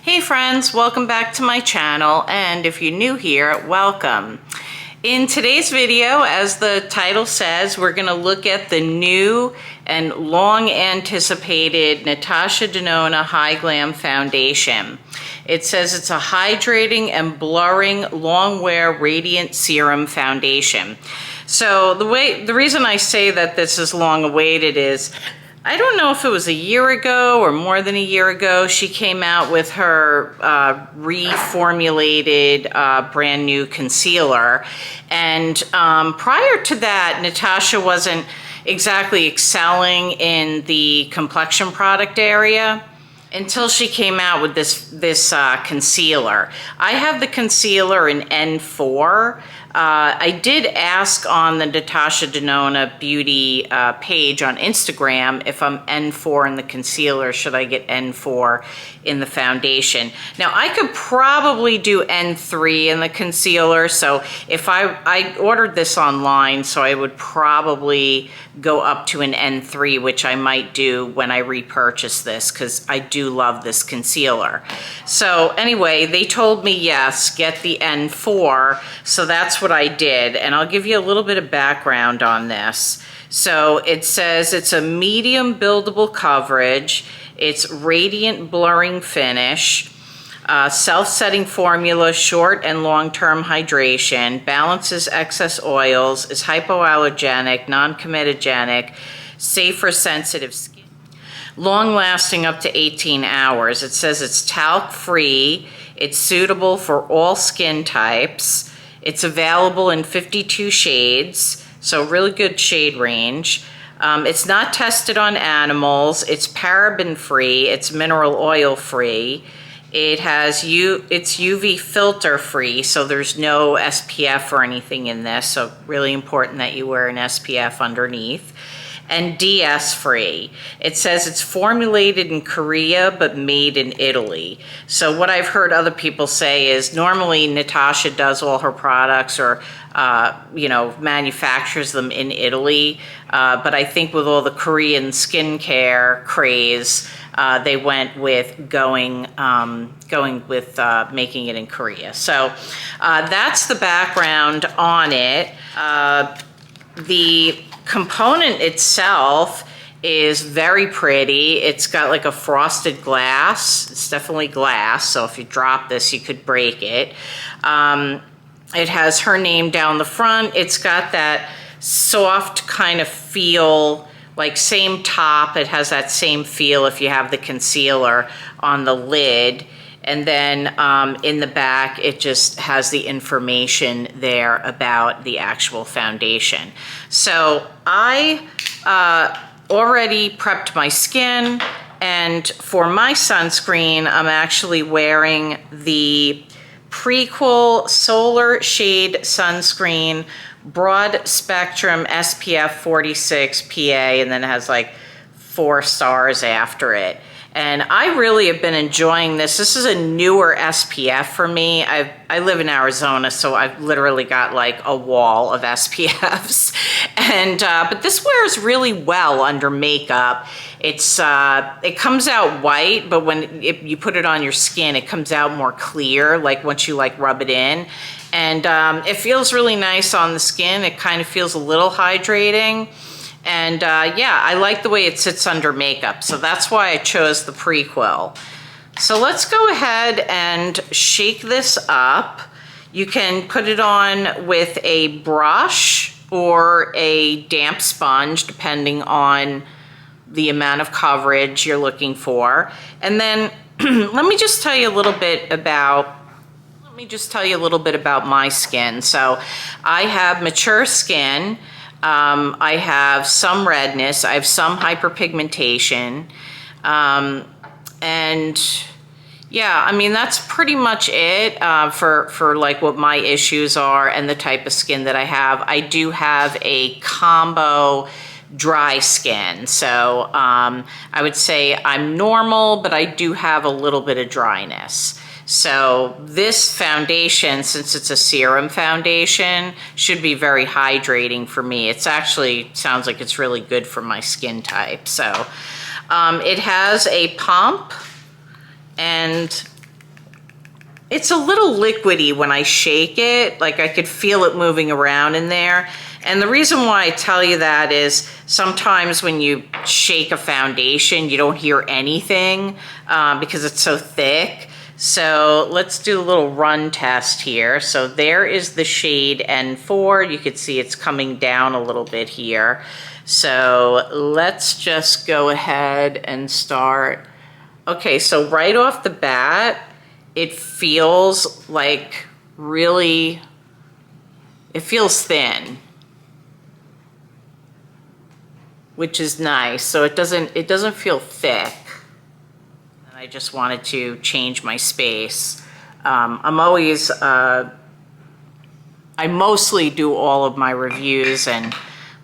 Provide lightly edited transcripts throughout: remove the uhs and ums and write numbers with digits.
Hey friends, welcome back to my channel, and if you're new here, welcome. In today's video, as the title says, we're going to look at the new and long anticipated Natasha Denona Hy-GLAM Foundation. It says it's a hydrating and blurring long wear radiant serum foundation. So the reason I say that this is long awaited is I don't know if it was a year ago or more than a year ago, she came out with her reformulated brand new concealer. And prior to that, Natasha wasn't exactly excelling in the complexion product area until she came out with this concealer. I have the concealer in N4. I did ask on the Natasha Denona Beauty page on Instagram if I'm N4 in the concealer, should I get N4 in the foundation? Now, I could probably do N3 in the concealer, so if I ordered this online, so I would probably go up to an N3, which I might do when I repurchase this, because I do love this concealer. So anyway, they told me, yes, get the N4, so that's what I did, and I'll give you a little bit of background on this. So it says it's a medium buildable coverage, it's radiant blurring finish, self-setting formula, short and long-term hydration, balances excess oils, is hypoallergenic, non-comedogenic, safe for sensitive skin, long-lasting up to 18 hours. It says it's talc-free, it's suitable for all skin types, it's available in 52 shades, so really good shade range. It's not tested on animals, it's paraben-free, it's mineral oil-free. It's UV filter free, so there's no SPF or anything in this, so really important that you wear an SPF underneath. And DS free. It says it's formulated in Korea but made in Italy. So what I've heard other people say is normally Natasha does all her products or manufactures them in Italy, but I think with all the Korean skincare craze, they went with going with making it in Korea. So that's the background on it. The component itself is very pretty. It's got like a frosted glass. It's definitely glass, so if you drop this, you could break it. It has her name down the front. It's got that soft kind of feel, like same top. It has that same feel if you have the concealer on the lid. And then in the back, it just has the information there about the actual foundation. So I already prepped my skin, and for my sunscreen, I'm actually wearing the Prequel Solar Shade Sunscreen Broad Spectrum SPF 46 PA, and then it has like 4 stars after it. And I really have been enjoying this. This is a newer SPF for me. I live in Arizona, so I've literally got like a wall of SPFs. And but this wears really well under makeup. It comes out white, but if you put it on your skin, it comes out more clear, like once you like rub it in. And it feels really nice on the skin. It kind of feels a little hydrating. And yeah, I like the way it sits under makeup, so that's why I chose the Prequel. So let's go ahead and shake this up. You can put it on with a brush or a damp sponge, depending on the amount of coverage you're looking for. And then let me just tell you a little bit about my skin. So I have mature skin. I have some redness, I have some hyperpigmentation, and yeah, I mean, that's pretty much it for like what my issues are and the type of skin that I have. I do have a combo dry skin, so I would say I'm normal, but I do have a little bit of dryness. So this foundation, since it's a serum foundation, should be very hydrating for me. It's actually sounds like it's really good for my skin type. So it has a pump, and it's a little liquidy when I shake it. Like I could feel it moving around in there. And the reason why I tell you that is sometimes when you shake a foundation, you don't hear anything because it's so thick. So let's do a little run test here. So there is the shade N4. You can see it's coming down a little bit here. So let's just go ahead and start. Okay, so right off the bat, it feels like really, it feels thin, which is nice. So it doesn't feel thick. And I just wanted to change my space. I'm always, I mostly do all of my reviews and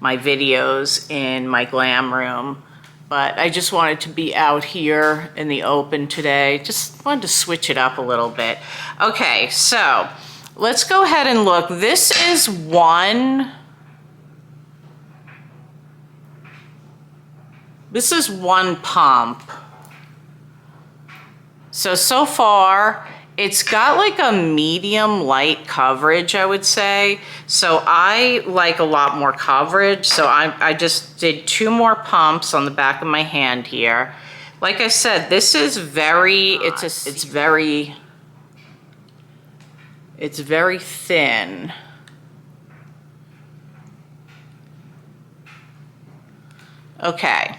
my videos in my glam room, but I just wanted to be out here in the open today. Just wanted to switch it up a little bit. Okay, so let's go ahead and look. This is one pump. So far, it's got like a medium light coverage, I would say. So I like a lot more coverage. So I just did 2 more pumps on the back of my hand here. Like I said, this is very, it's very thin. Okay.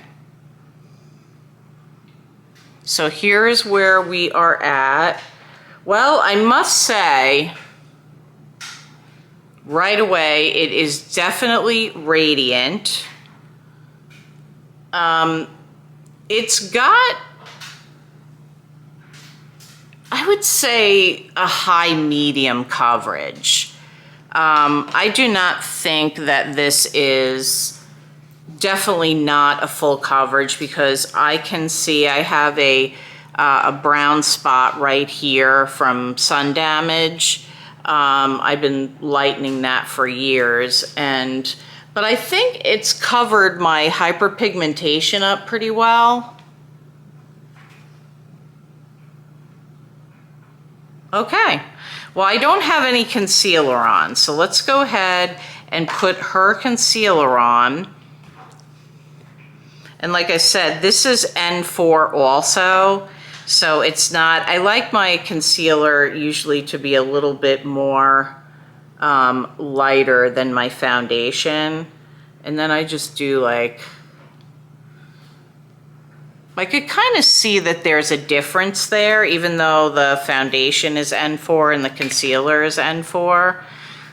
So here's where we are at. Well, I must say, right away, it is definitely radiant. It's got, I would say, a high medium coverage. I do not think that this is definitely not a full coverage because I can see I have a brown spot right here from sun damage. I've been lightening that for years, but I think it's covered my hyperpigmentation up pretty well. Okay, well, I don't have any concealer on, so let's go ahead and put her concealer on. And like I said, this is N4 also, so it's not, I like my concealer usually to be a little bit more lighter than my foundation. And then I just do like, I could kind of see that there's a difference there, even though the foundation is N4 and the concealer is N4.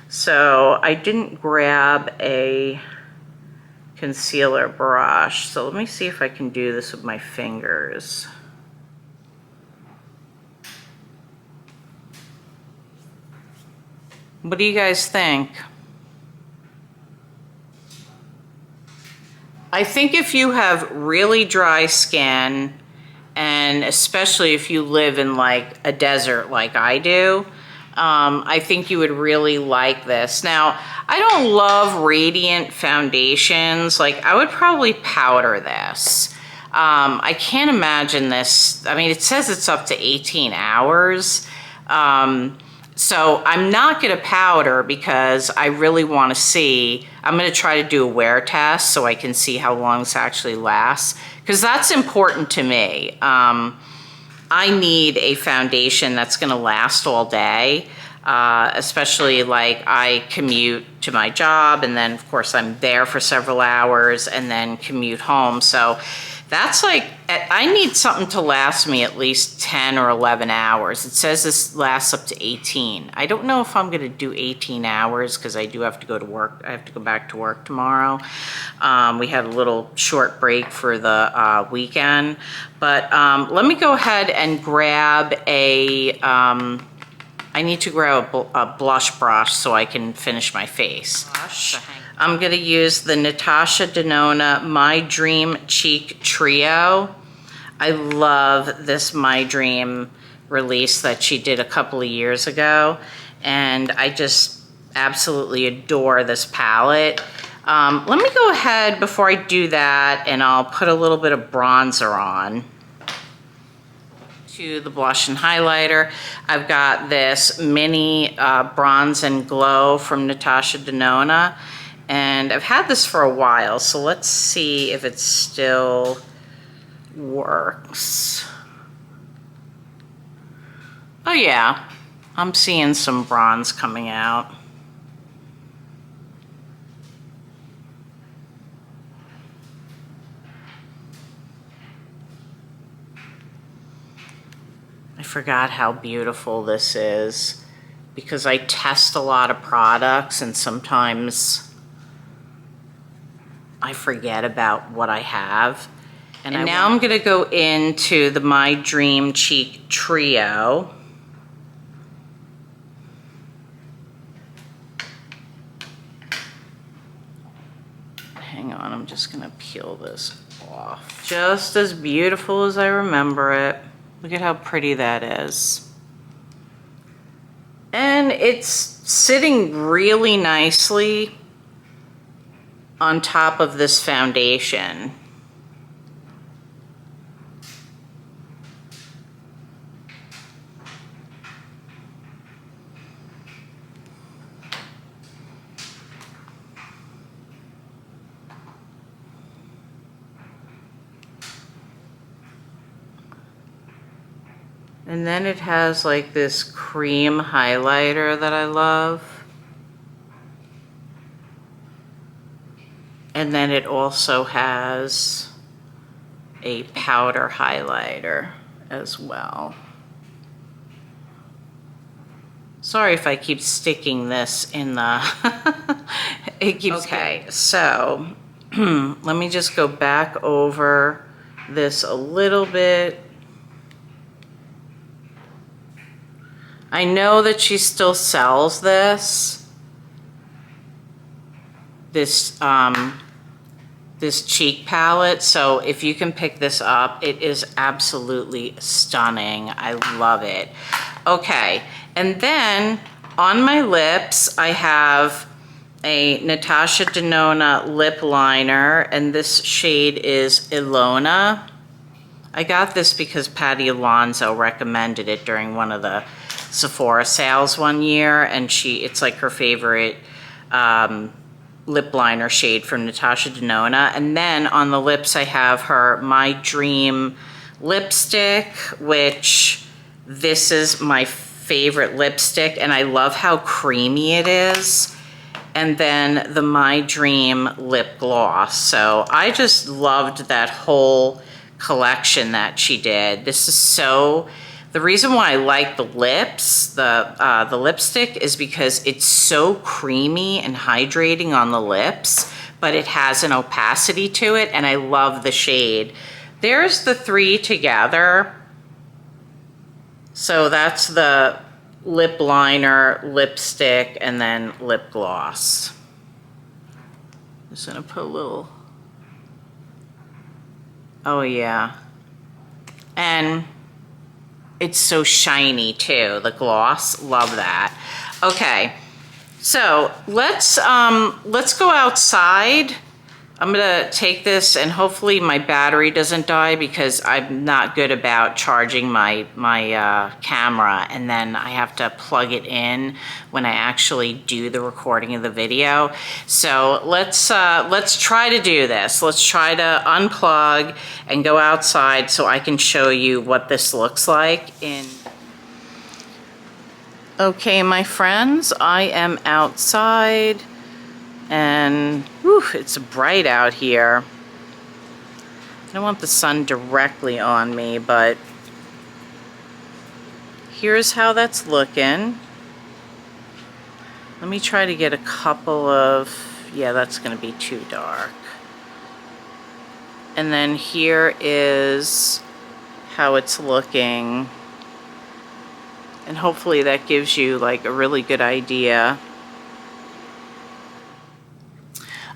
So I didn't grab a concealer brush. So let me see if I can do this with my fingers. What do you guys think? I think if you have really dry skin, and especially if you live in like a desert like I do, I think you would really like this. Now, I don't love radiant foundations. Like, I would probably powder this. I can't imagine this. I mean, it says it's up to 18 hours. So I'm not going to powder because I really want to see. I'm going to try to do a wear test so I can see how long this actually lasts, because that's important to me. I need a foundation that's going to last all day, especially like I commute to my job, and then of course I'm there for several hours and then commute home. So that's like, I need something to last me at least 10 or 11 hours. It says this lasts up to 18. I don't know if I'm going to do 18 hours because I do have to go to work. I have to go back to work tomorrow. We had a little short break for the weekend. But let me go ahead and grab I need to grab a blush brush so I can finish my face. I'm going to use the NATASHA DENONA My Dream Cheek Trio. I love this My Dream release that she did a couple of years ago, and I just absolutely adore this palette. Let me go ahead before I do that, and I'll put a little bit of bronzer on. To the blush and highlighter, I've got this mini Bronze and Glow from Natasha Denona, and I've had this for a while, so let's see if it still works. Oh yeah, I'm seeing some bronze coming out. I forgot how beautiful this is because I test a lot of products and sometimes I forget about what I have. And now I'm gonna go into the My Dream Cheek Trio. Hang on, I'm just gonna peel this off. Just as beautiful as I remember it. Look at how pretty that is. And it's sitting really nicely on top of this foundation. And then it has like this cream highlighter that I love. And then it also has a powder highlighter as well. Sorry if I keep sticking this in the, it keeps okay, getting... So let me just go back over this a little bit. I know that she still sells this cheek palette, so if you can pick this up, it is absolutely stunning. I love it. Okay, and then on my lips, I have a Natasha Denona lip liner, and this shade is Ilona. I got this because Patty Alonso recommended it during one of the Sephora sales one year, and it's like her favorite lip liner shade from Natasha Denona. And then on the lips I have her My Dream lipstick, which this is my favorite lipstick, and I love how creamy it is. And then the My Dream lip gloss. So I just loved that whole collection that she did. This is so... The reason why I like the lips, the lipstick, is because it's so creamy and hydrating on the lips, but it has an opacity to it, and I love the shade. There's the three together. So that's the lip liner, lipstick, and then lip gloss. Just gonna put a little... Oh yeah. And it's so shiny too, the gloss, love that. Okay, so let's go outside. I'm gonna take this, and hopefully my battery doesn't die because I'm not good about charging my camera, and then I have to plug it in when I actually do the recording of the video. So let's try to do this. Let's try to unplug and go outside so I can show you what this looks like in... Okay, my friends, I am outside. And whew, it's bright out here. I don't want the sun directly on me, but here's how that's looking. Let me try to get a couple of... Yeah, that's going to be too dark. And then here is how it's looking. And hopefully that gives you like a really good idea.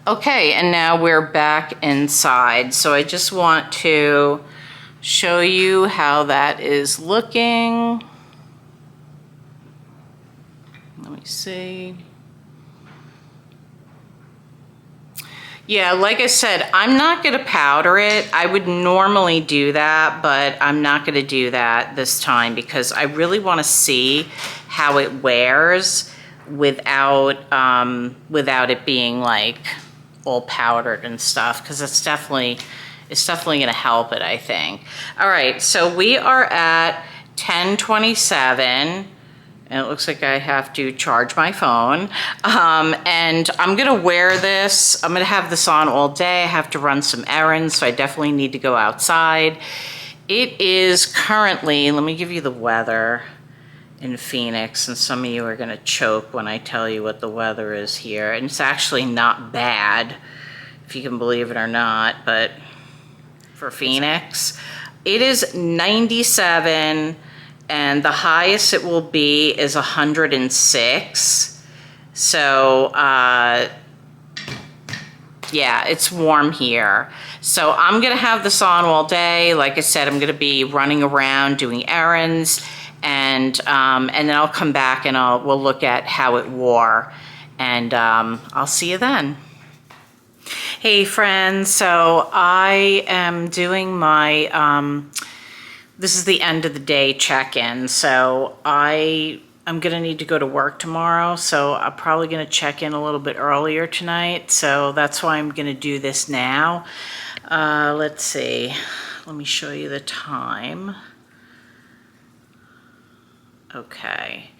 Okay, and now we're back inside. So I just want to show you how that is looking. Let me see. Yeah, like I said, I'm not going to powder it. I would normally do that, but I'm not going to do that this time because I really want to see how it wears without it being like all powdered and stuff, because it's definitely going to help it, I think. All right, so we are at 10:27. And it looks like I have to charge my phone. And I'm gonna wear this. I'm gonna have this on all day. I have to run some errands, so I definitely need to go outside. It is currently, let me give you the weather in Phoenix, and some of you are gonna choke when I tell you what the weather is here. And it's actually not bad, if you can believe it or not, but for Phoenix, it is 97, and the highest it will be is 106. So, yeah, it's warm here. So I'm gonna have this on all day. Like I said, I'm gonna be running around doing errands, and then I'll come back and we'll look at how it wore, and I'll see you then. Hey friends, so I am doing my, this is the end of the day check-in. So I'm gonna need to go to work tomorrow, so I'm probably gonna check in a little bit earlier tonight. So that's why I'm gonna do this now. Let's see, let me show you the time. Okay,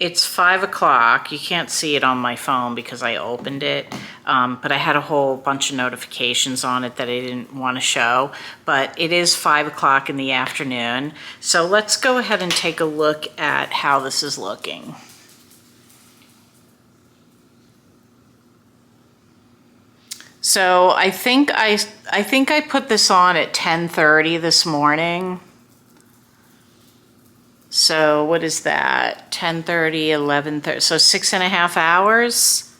it's 5 o'clock. You can't see it on my phone because I opened it, but I had a whole bunch of notifications on it that I didn't want to show. But it is 5 o'clock in the afternoon. So let's go ahead and take a look at how this is looking. So I think I put this on at 10:30 this morning. So what is that? 10:30, 11:30, so 6.5 hours?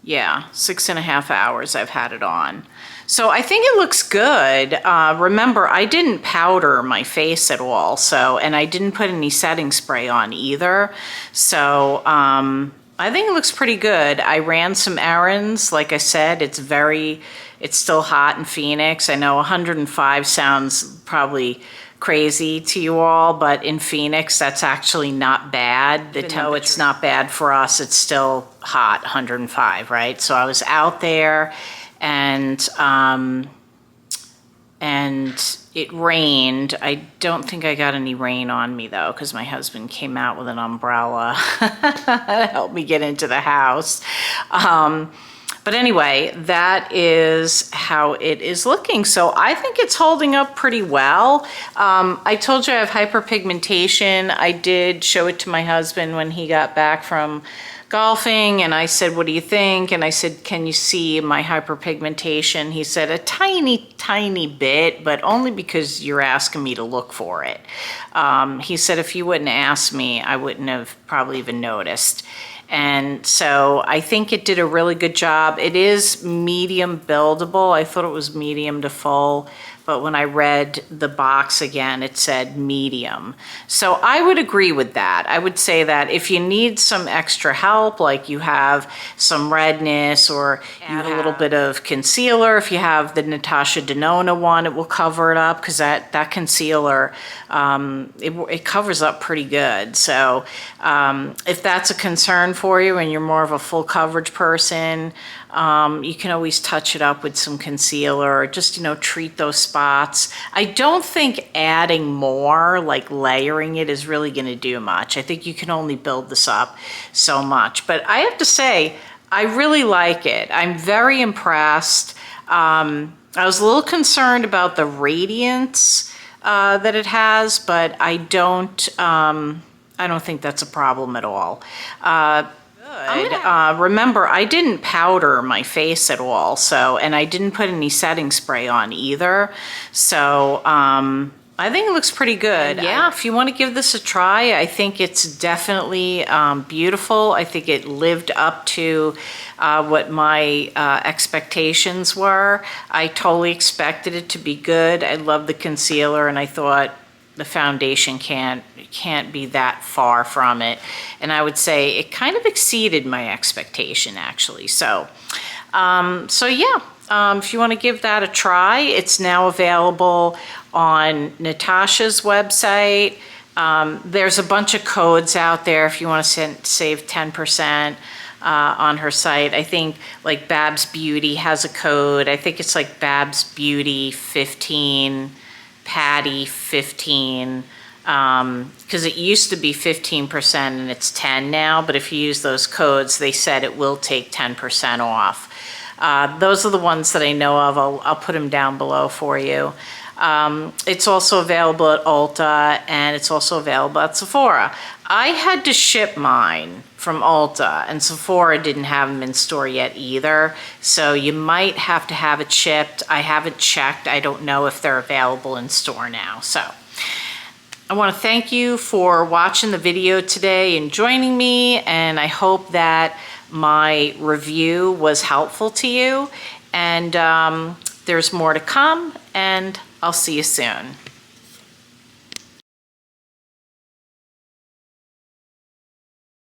Yeah, 6.5 hours I've had it on. So I think it looks good. Remember, I didn't powder my face at all, and I didn't put any setting spray on either. So I think it looks pretty good. I ran some errands. Like I said, it's still hot in Phoenix. I know 105 sounds probably crazy to you all, but in Phoenix, that's actually not bad. Even though it's not bad for us, it's still hot, 105, right? So I was out there, and it rained. I don't think I got any rain on me though, because my husband came out with an umbrella to help me get into the house. But anyway, that is how it is looking. So I think it's holding up pretty well. I told you I have hyperpigmentation. I did show it to my husband when he got back from golfing, and I said, what do you think? And I said, can you see my hyperpigmentation? He said, a tiny, tiny bit, but only because you're asking me to look for it. He said, if you wouldn't ask me, I wouldn't have probably even noticed. And so I think it did a really good job. It is medium buildable. I thought it was medium to full, but when I read the box again, it said medium. So I would agree with that. I would say that if you need some extra help, like you have some redness or you have a little bit of concealer, if you have the NATASHA DENONA one, it will cover it up, because that concealer, it covers up pretty good. So if that's a concern for you and you're more of a full coverage person, you can always touch it up with some concealer, or just, treat those spots. I don't think adding more, like layering it, is really going to do much. I think you can only build this up so much. But I have to say, I really like it. I'm very impressed. I was a little concerned about the radiance that it has, but I don't think that's a problem at all. Remember, I didn't powder my face at all, and I didn't put any setting spray on either. So I think it looks pretty good. Yeah, if you want to give this a try, I think it's definitely beautiful. I think it lived up to what my expectations were. I totally expected it to be good. I love the concealer, and I thought the foundation can't be that far from it. And I would say it kind of exceeded my expectation, actually. So So yeah, if you want to give that a try, it's now available on Natasha's website. There's a bunch of codes out there if you want to save 10% on her site. I think like Babs Beauty has a code. I think it's like Babs Beauty 15, Patty 15. Because it used to be 15% and it's 10 now, but if you use those codes, they said it will take 10% off. Those are the ones that I know of. I'll put them down below for you. It's also available at Ulta, and it's also available at Sephora. I had to ship mine from Ulta, and Sephora didn't have them in store yet either, so you might have to have it shipped. I haven't checked. I don't know if they're available in store now. So I want to thank you for watching the video today and joining me, and I hope that my review was helpful to you, and there's more to come, and I'll see you soon.